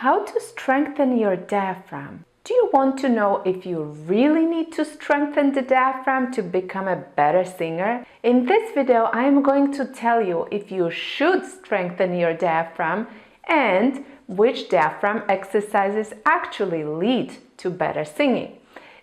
How to strengthen your diaphragm. Do you want to know if you really need to strengthen the diaphragm to become a better singer? In this video, I am going to tell you if you should strengthen your diaphragm and which diaphragm exercises actually lead to better singing.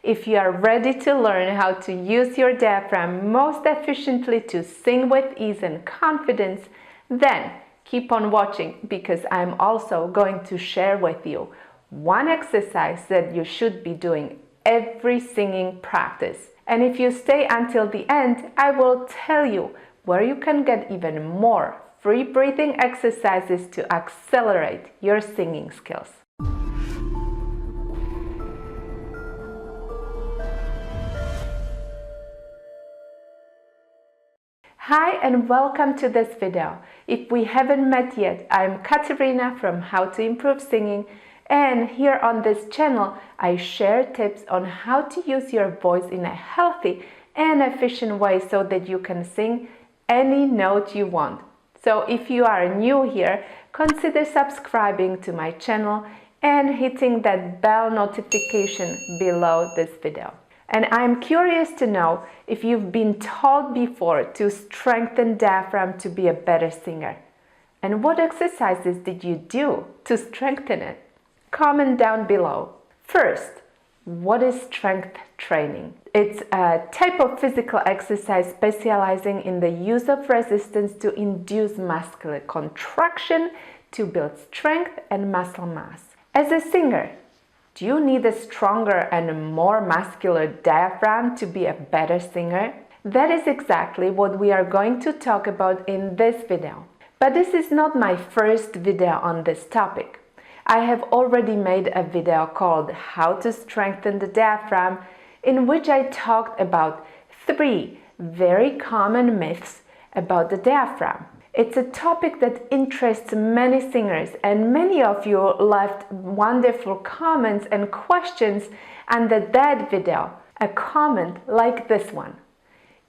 If you are ready to learn how to use your diaphragm most efficiently to sing with ease and confidence, then keep on watching, because I'm also going to share with you one exercise that you should be doing every singing practice. And if you stay until the end, I will tell you where you can get even more free breathing exercises to accelerate your singing skills. Hi and welcome to this video. If we haven't met yet, I'm Katarina from How to Improve Singing, and here on this channel I share tips on how to use your voice in a healthy and efficient way so that you can sing any note you want. So if you are new here, consider subscribing to my channel and hitting that bell notification below this video. And I'm curious to know if you've been told before to strengthen diaphragm to be a better singer. And what exercises did you do to strengthen it? Comment down below. First, what is strength training? It's a type of physical exercise specializing in the use of resistance to induce muscular contraction to build strength and muscle mass. As a singer, do you need a stronger and more muscular diaphragm to be a better singer? That is exactly what we are going to talk about in this video. But this is not my first video on this topic. I have already made a video called How to Strengthen the Diaphragm, in which I talked about 3 very common myths about the diaphragm. It's a topic that interests many singers, and many of you left wonderful comments and questions under that video. A comment like this one: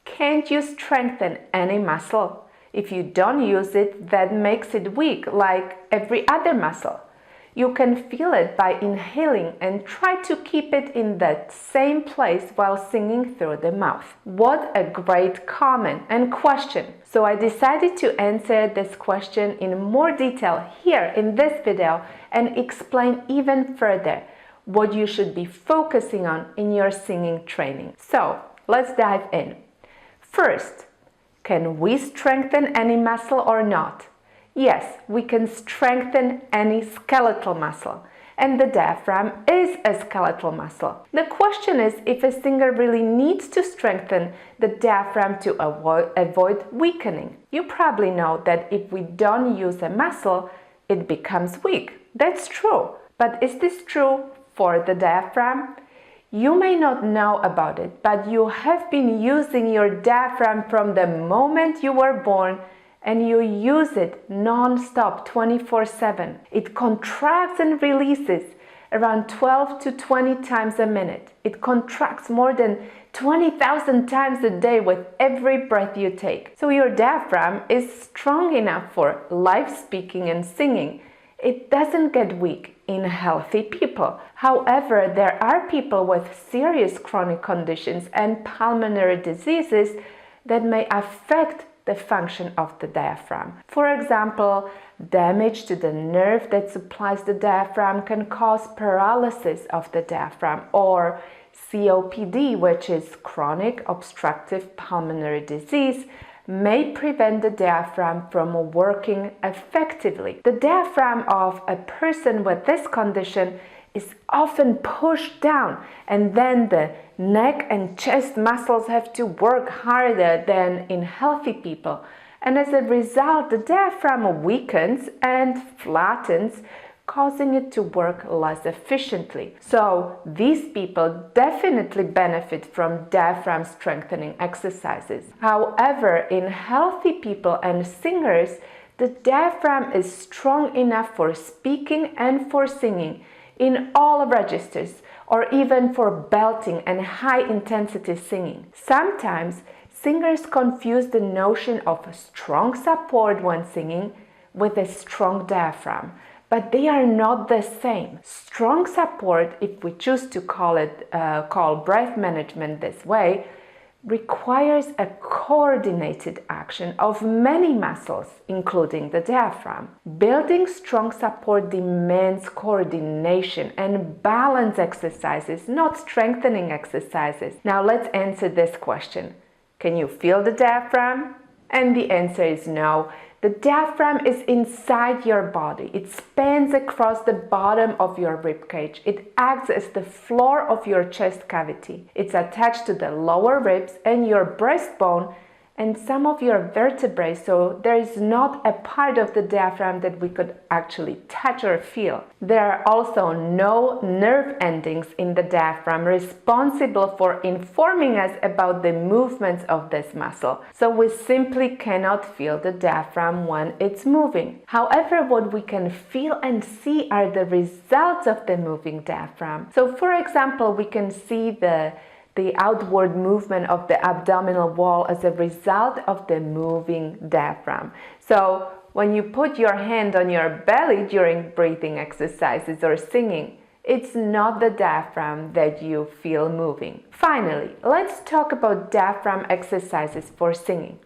can't you strengthen any muscle? If you don't use it, that makes it weak like every other muscle. You can feel it by inhaling and try to keep it in that same place while singing through the mouth. What a great comment and question! So I decided to answer this question in more detail here in this video and explain even further what you should be focusing on in your singing training. So let's dive in. First, can we strengthen any muscle or not? Yes, we can strengthen any skeletal muscle, and the diaphragm is a skeletal muscle. The question is if a singer really needs to strengthen the diaphragm to avoid weakening. You probably know that if we don't use a muscle, it becomes weak. That's true. But is this true for the diaphragm? You may not know about it, but you have been using your diaphragm from the moment you were born, and you use it non-stop 24/7. It contracts and releases around 12 to 20 times a minute. It contracts more than 20,000 times a day with every breath you take. So your diaphragm is strong enough for live speaking and singing. It doesn't get weak in healthy people. However, there are people with serious chronic conditions and pulmonary diseases that may affect the function of the diaphragm. For example, damage to the nerve that supplies the diaphragm can cause paralysis of the diaphragm, or COPD, which is chronic obstructive pulmonary disease, may prevent the diaphragm from working effectively. The diaphragm of a person with this condition is often pushed down, and then the neck and chest muscles have to work harder than in healthy people. And as a result, the diaphragm weakens and flattens, causing it to work less efficiently. So these people definitely benefit from diaphragm strengthening exercises. However, in healthy people and singers, the diaphragm is strong enough for speaking and for singing in all registers, or even for belting and high-intensity singing. Sometimes singers confuse the notion of strong support when singing with a strong diaphragm, but they are not the same. Strong support, if we choose to call breath management this way, requires a coordinated action of many muscles, including the diaphragm. Building strong support demands coordination and balance exercises, not strengthening exercises. Now let's answer this question. Can you feel the diaphragm? And the answer is no. The diaphragm is inside your body. It spans across the bottom of your ribcage. It acts as the floor of your chest cavity. It's attached to the lower ribs and your breastbone and some of your vertebrae, so there is not a part of the diaphragm that we could actually touch or feel. There are also no nerve endings in the diaphragm responsible for informing us about the movements of this muscle, so we simply cannot feel the diaphragm when it's moving. However, what we can feel and see are the results of the moving diaphragm. So for example, we can see the outward movement of the abdominal wall as a result of the moving diaphragm. So when you put your hand on your belly during breathing exercises or singing, it's not the diaphragm that you feel moving. Finally, let's talk about diaphragm exercises for singing.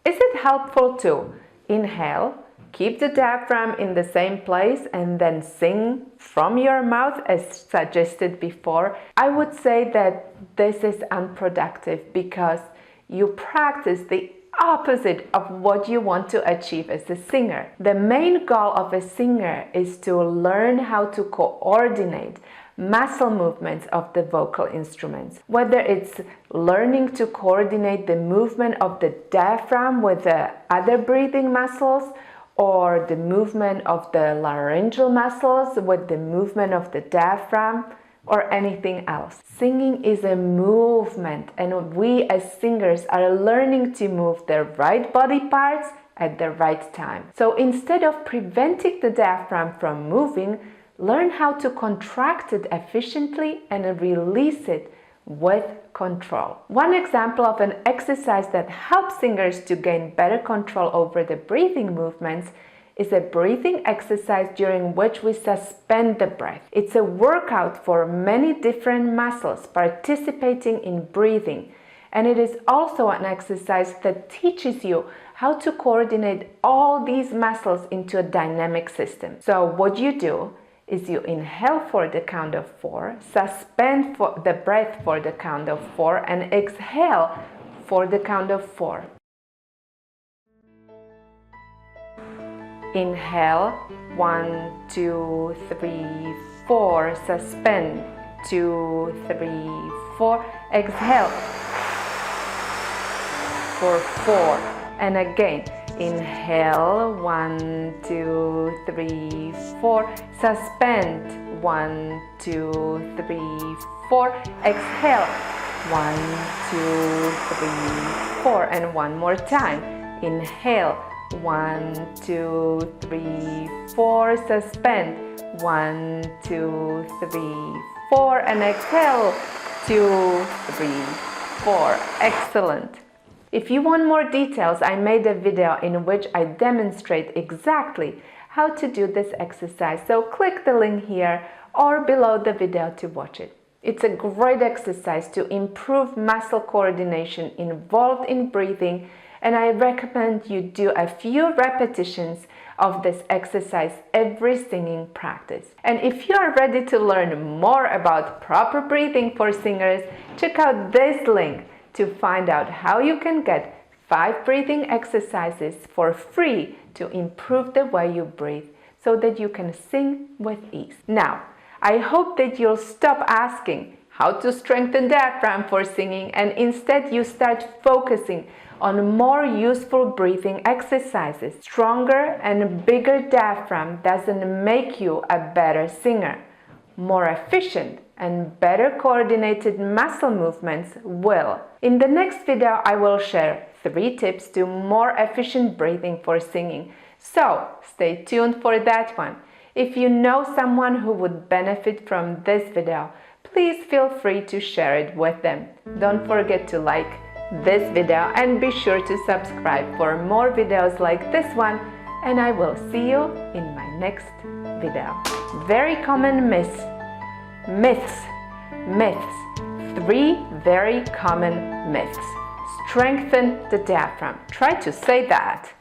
Is it helpful to inhale, keep the diaphragm in the same place, and then sing from your mouth as suggested before? I would say that this is unproductive because you practice the opposite of what you want to achieve as a singer. The main goal of a singer is to learn how to coordinate muscle movements of the vocal instruments. Whether it's learning to coordinate the movement of the diaphragm with the other breathing muscles, or the movement of the laryngeal muscles with the movement of the diaphragm, or anything else. Singing is a movement, and we as singers are learning to move the right body parts at the right time. So instead of preventing the diaphragm from moving, learn how to contract it efficiently and release it with control. One example of an exercise that helps singers to gain better control over the breathing movements is a breathing exercise during which we suspend the breath. It's a workout for many different muscles participating in breathing, and it is also an exercise that teaches you how to coordinate all these muscles into a dynamic system. So what you do is you inhale for the count of 4, suspend for the breath for the count of 4, and exhale for the count of 4. Inhale, 1, 2, 3, 4, suspend, 2, 3, 4, exhale for 4, and again. Inhale, 1, 2, 3, 4, suspend, 1, 2, 3, 4, exhale, 1, 2, 3, 4, and one more time. Inhale, 1, 2, 3, 4, suspend, 1, 2, 3, 4, and exhale, 2, 3, 4. Excellent. If you want more details, I made a video in which I demonstrate exactly how to do this exercise, so click the link here or below the video to watch it. It's a great exercise to improve muscle coordination involved in breathing, and I recommend you do a few repetitions of this exercise every singing practice. And if you are ready to learn more about proper breathing for singers, check out this link to find out how you can get 5 breathing exercises for free to improve the way you breathe so that you can sing with ease. Now, I hope that you'll stop asking how to strengthen diaphragm for singing and instead you start focusing on more useful breathing exercises. Stronger and bigger diaphragm doesn't make you a better singer. More efficient and better coordinated muscle movements will. In the next video, I will share 3 tips to more efficient breathing for singing. So stay tuned for that one. If you know someone who would benefit from this video, please feel free to share it with them. Don't forget to like this video and be sure to subscribe for more videos like this one, and I will see you in my next video. Very common myths. Myths. 3 very common myths. Strengthen the diaphragm. Try to say that.